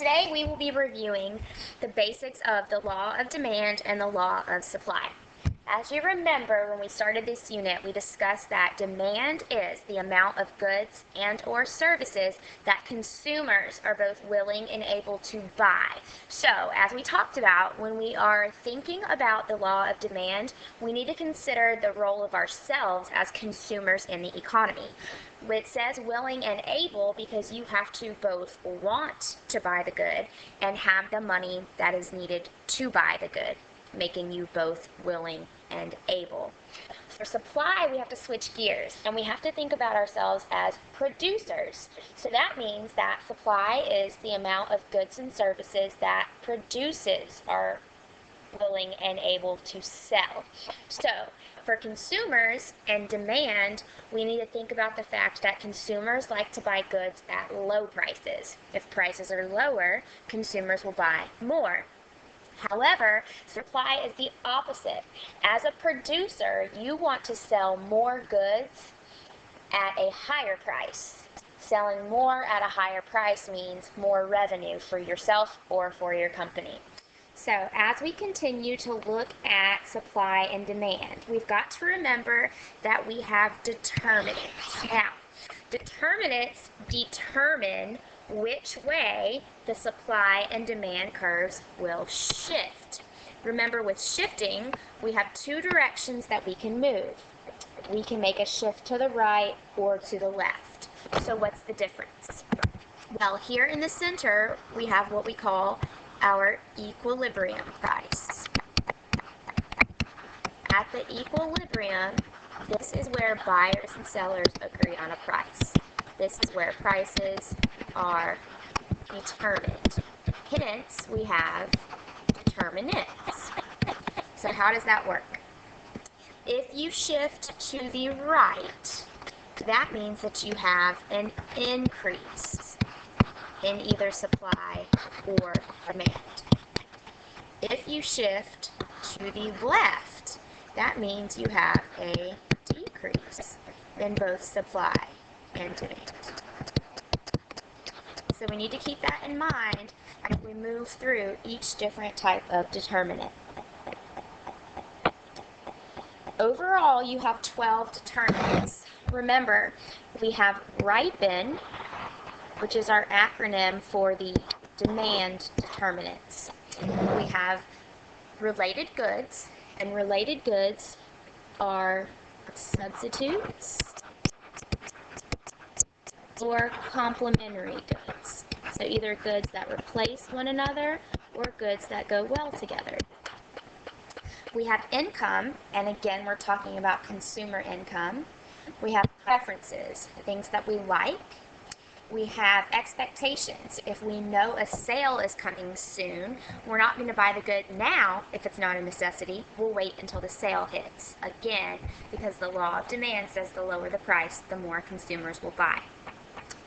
Today we will be reviewing the basics of the law of demand and the law of supply. As you remember, when we started this unit, we discussed that demand is the amount of goods and or services that consumers are both willing and able to buy. So, as we talked about, when we are thinking about the law of demand, we need to consider the role of ourselves as consumers in the economy. It says willing and able because you have to both want to buy the good and have the money that is needed to buy the good, making you both willing and able. For supply, we have to switch gears and we have to think about ourselves as producers. So that means that supply is the amount of goods and services that producers are willing and able to sell. So for consumers and demand, we need to think about the fact that consumers like to buy goods at low prices. If prices are lower, consumers will buy more. However, supply is the opposite. As a producer, you want to sell more goods at a higher price. Selling more at a higher price means more revenue for yourself or for your company. So as we continue to look at supply and demand, we've got to remember that we have determinants. Now, determinants determine which way the supply and demand curves will shift. Remember, with shifting, we have two directions that we can move. We can make a shift to the right or to the left. So what's the difference? Well, here in the center, we have what we call our equilibrium price. At the equilibrium, this is where buyers and sellers agree on a price. This is where prices are determined. Hence, we have determinants. So how does that work? If you shift to the right, that means that you have an increase in either supply or demand. If you shift to the left, that means you have a decrease in both supply and demand. So we need to keep that in mind as we move through each different type of determinant. Overall, you have 12 determinants. Remember, we have ripen, which is our acronym for the demand determinants. We have related goods, and related goods are substitutes or complementary goods. So either goods that replace one another or goods that go well together. We have income, and again, we're talking about consumer income. We have preferences, things that we like. We have expectations. If we know a sale is coming soon, we're not going to buy the good now if it's not a necessity. We'll wait until the sale hits. Again, because the law of demand says the lower the price, the more consumers will buy.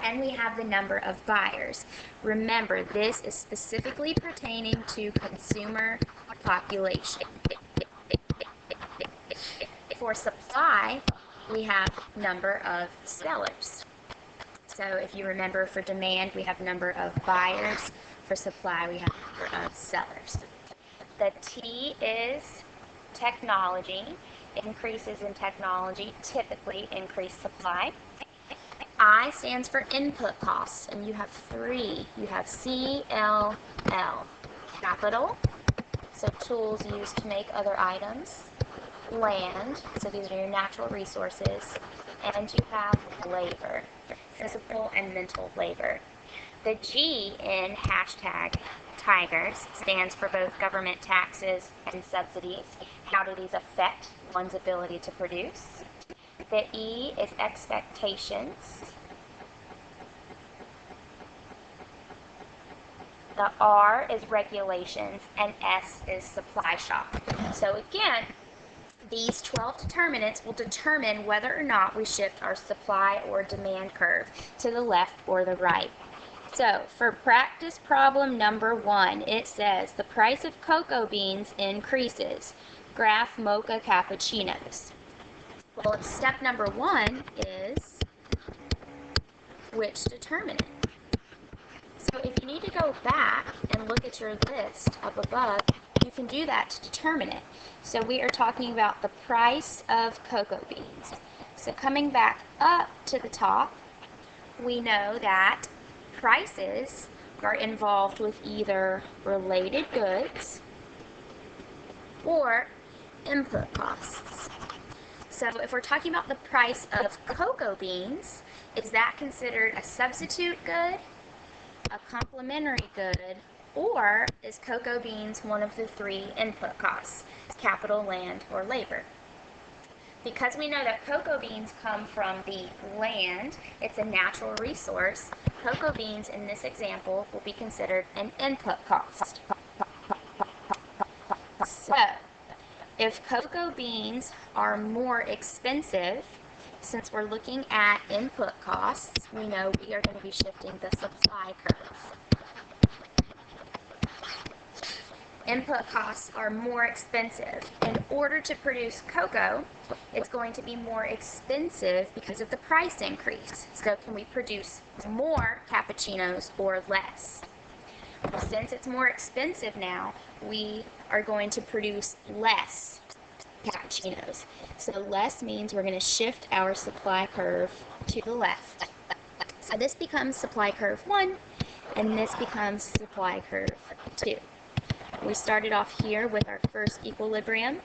And we have the number of buyers. Remember, this is specifically pertaining to consumer population. For supply, we have number of sellers. So if you remember, for demand, we have number of buyers. For supply, we have number of sellers. The T is technology. Increases in technology typically increase supply. I stands for input costs, and you have three. You have CLL, capital, so tools used to make other items. Land, so these are your natural resources. And you have labor, physical and mental labor. The G in hashtag Tigers stands for both government taxes and subsidies. How do these affect one's ability to produce? The E is expectations. The R is regulations, and S is supply shock. So again, these 12 determinants will determine whether or not we shift our supply or demand curve to the left or the right. So for practice problem number 1, it says the price of cocoa beans increases. Graph mocha cappuccinos. Well, step number 1 is which determinant? So if you need to go back and look at your list up above, you can do that to determine it. So we are talking about the price of cocoa beans. So coming back up to the top, we know that prices are involved with either related goods or input costs. So if we're talking about the price of cocoa beans, is that considered a substitute good, a complementary good, or is cocoa beans one of the three input costs, capital, land, or labor? Because we know that cocoa beans come from the land, it's a natural resource, cocoa beans in this example will be considered an input cost. So, if cocoa beans are more expensive, since we're looking at input costs, we know we are going to be shifting the supply curve. Input costs are more expensive. In order to produce cocoa, it's going to be more expensive because of the price increase. So can we produce more cappuccinos or less? Well, since it's more expensive now, we are going to produce less cappuccinos. So less means we're going to shift our supply curve to the left. So this becomes supply curve 1, and this becomes supply curve 2. We started off here with our first equilibrium.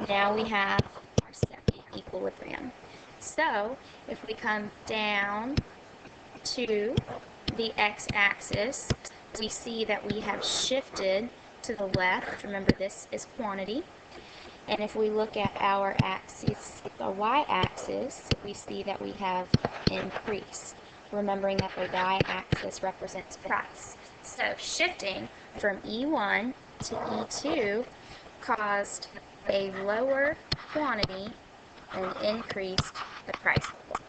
Now we have our second equilibrium. So if we come down to the x-axis, we see that we have shifted to the left. Remember, this is quantity. And if we look at our axis, the y-axis, we see that we have increased. Remembering that the y-axis represents price. So shifting from E1 to E2 caused a lower quantity and increased the price level.